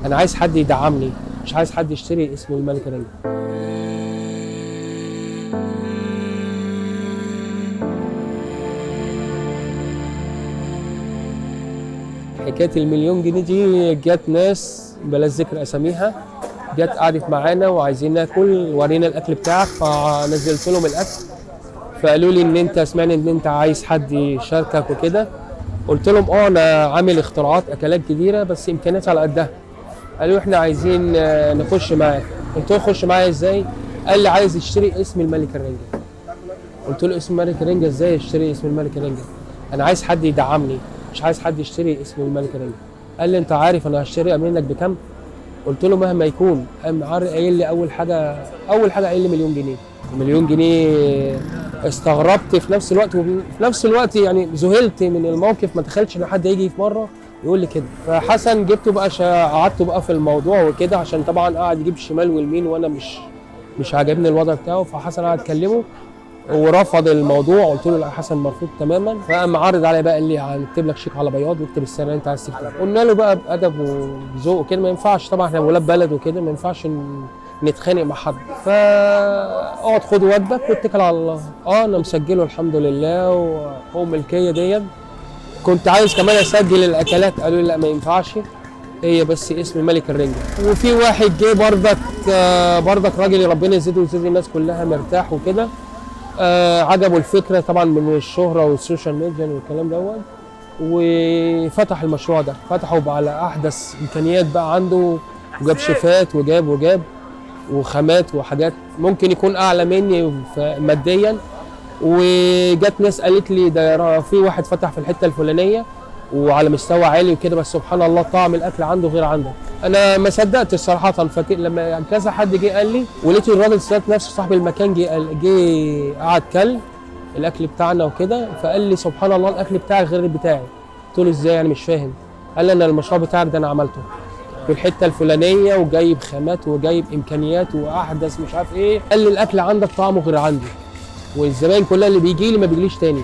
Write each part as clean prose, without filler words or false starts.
انا عايز حد يدعمني، مش عايز حد يشتري اسم الملك رنجة. حكايه المليون جنيه دي جت ناس بلاش ذكر اساميها، جت قعدت معانا وعايزين ناكل، ورينا الاكل بتاعك، فنزلت لهم الاكل، فقالوا لي ان انت سمعنا ان انت عايز حد يشاركك وكده. قلت لهم انا عامل اختراعات اكلات كتيره بس امكانياتي على قدها. قالوا احنا عايزين نخش معاك. قلت له خش معايا ازاي؟ قال لي عايز يشتري اسم الملك الرنجة. قلت له اسم الملك الرنجة ازاي يشتري اسم الملك الرنجة؟ انا عايز حد يدعمني، مش عايز حد يشتري اسم الملك الرنجة. قال لي انت عارف انا هشتري منك بكام؟ قلت له مهما يكون. قام قايل لي اول حاجه قايل لي مليون جنيه. مليون جنيه استغربت في نفس الوقت، وفي نفس الوقت يعني ذهلت من الموقف، ما تخيلتش ان حد يجي في مره يقول لي كده. فحسن جبته بقى قعدته بقى في الموضوع وكده، عشان طبعا قاعد يجيب شمال واليمين وانا مش عاجبني الوضع بتاعه. فحسن قعد اكلمه ورفض الموضوع. قلت له لا حسن مرفوض تماما. فقام عارض عليا بقى، قال لي هنكتب لك شيك على بياض واكتب السنه اللي انت عايز تكتبها. قلنا له بقى بادب وذوق وكده، ما ينفعش طبعا احنا ولاد بلد وكده، ما ينفعش نتخانق مع حد. فاقعد خد واجبك واتكل على الله. انا مسجله الحمد لله وهو ملكيه ديت. كنت عايز كمان اسجل الاكلات، قالوا لي لا ما ينفعش، هي بس اسم ملك الرنجة. وفي واحد جه بردك راجل ربنا يزيده ويزيد الناس كلها مرتاح وكده. عجبه الفكره طبعا من الشهره والسوشيال ميديا والكلام دوت، وفتح المشروع ده، فتحه بقى على احدث امكانيات بقى عنده، وجاب شيفات وجاب وخامات وحاجات ممكن يكون اعلى مني ماديا. وجت ناس قالت لي ده في واحد فتح في الحته الفلانيه وعلى مستوى عالي وكده، بس سبحان الله طعم الاكل عنده غير عندك. انا ما صدقت الصراحه، فاكر لما كذا حد جه قال لي، ولقيت الراجل ذات نفسه صاحب المكان جه قعد كل الاكل بتاعنا وكده، فقال لي سبحان الله الاكل بتاعك غير بتاعي. قلت له ازاي يعني مش فاهم؟ قال لي انا المشروع بتاعك ده انا عملته في الحته الفلانيه وجايب خامات وجايب امكانيات واحدث مش عارف ايه. قال لي الاكل عندك طعمه غير عندي، والزباين كلها اللي بيجي لي ما بيجيليش تاني،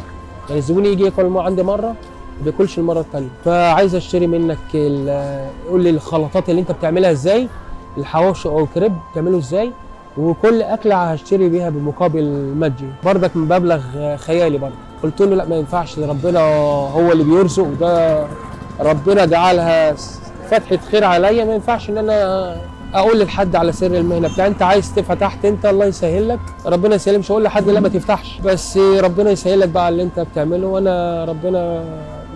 يعني الزبون يجي ياكل عندي مره ما بياكلش المره الثانيه. فعايز اشتري منك قول لي الخلطات اللي انت بتعملها ازاي، الحواوشي او الكريب بتعمله ازاي، وكل اكله هشتري بيها بمقابل مادي بردك من مبلغ خيالي برضه. قلت له لا ما ينفعش، ربنا هو اللي بيرزق، وده ربنا جعلها فتحه خير عليا، ما ينفعش ان انا اقول لحد على سر المهنه بتاعي. انت عايز فتحت انت الله يسهل لك، ربنا يسهل. مش هقول لحد لا ما تفتحش، بس ربنا يسهل لك بقى اللي انت بتعمله، وانا ربنا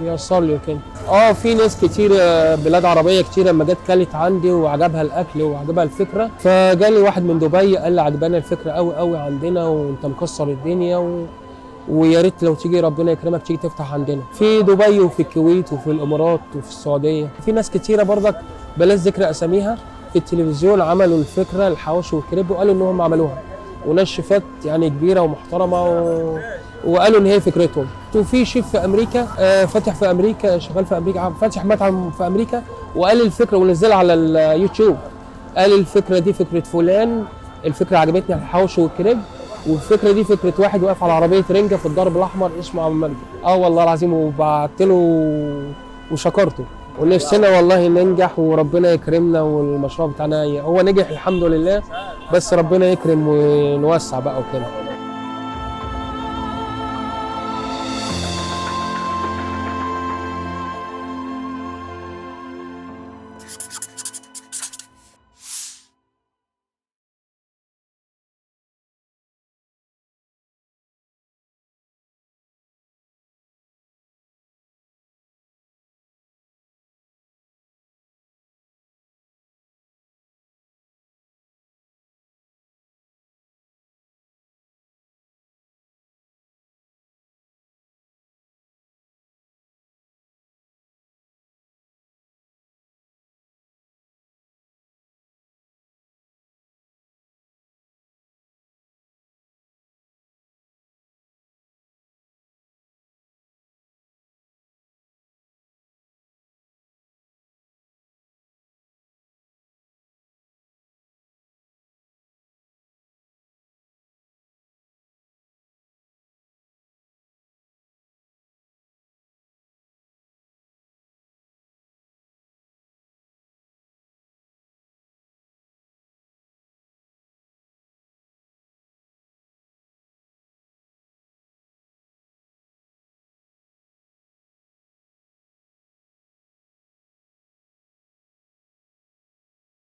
ييسر لي وكده. في ناس كتير بلاد عربيه كتير لما جت كلت عندي وعجبها الاكل وعجبها الفكره، فجالي واحد من دبي قال لي عجبانا الفكره قوي قوي عندنا وانت مكسر الدنيا ويا ريت لو تيجي ربنا يكرمك تيجي تفتح عندنا في دبي وفي الكويت وفي الامارات وفي السعوديه. في ناس كتيره برضك بلاش ذكر اساميها في التلفزيون عملوا الفكره الحواوشي والكريب وقالوا انهم عملوها، وناس شيفات يعني كبيره ومحترمه وقالوا ان هي فكرتهم. وفي شيف في امريكا فاتح في امريكا، شغال في امريكا، فاتح مطعم في امريكا، وقال الفكره ونزلها على اليوتيوب. قال الفكره دي فكره فلان، الفكره عجبتني الحواوشي والكريب، والفكره دي فكره واحد واقف على عربيه رنجه في الدرب الاحمر اسمه عم مجدي. والله العظيم، وبعت له وشكرته. ونفسنا والله ننجح وربنا يكرمنا، والمشروع بتاعنا هو نجح الحمد لله، بس ربنا يكرم ونوسع بقى وكده.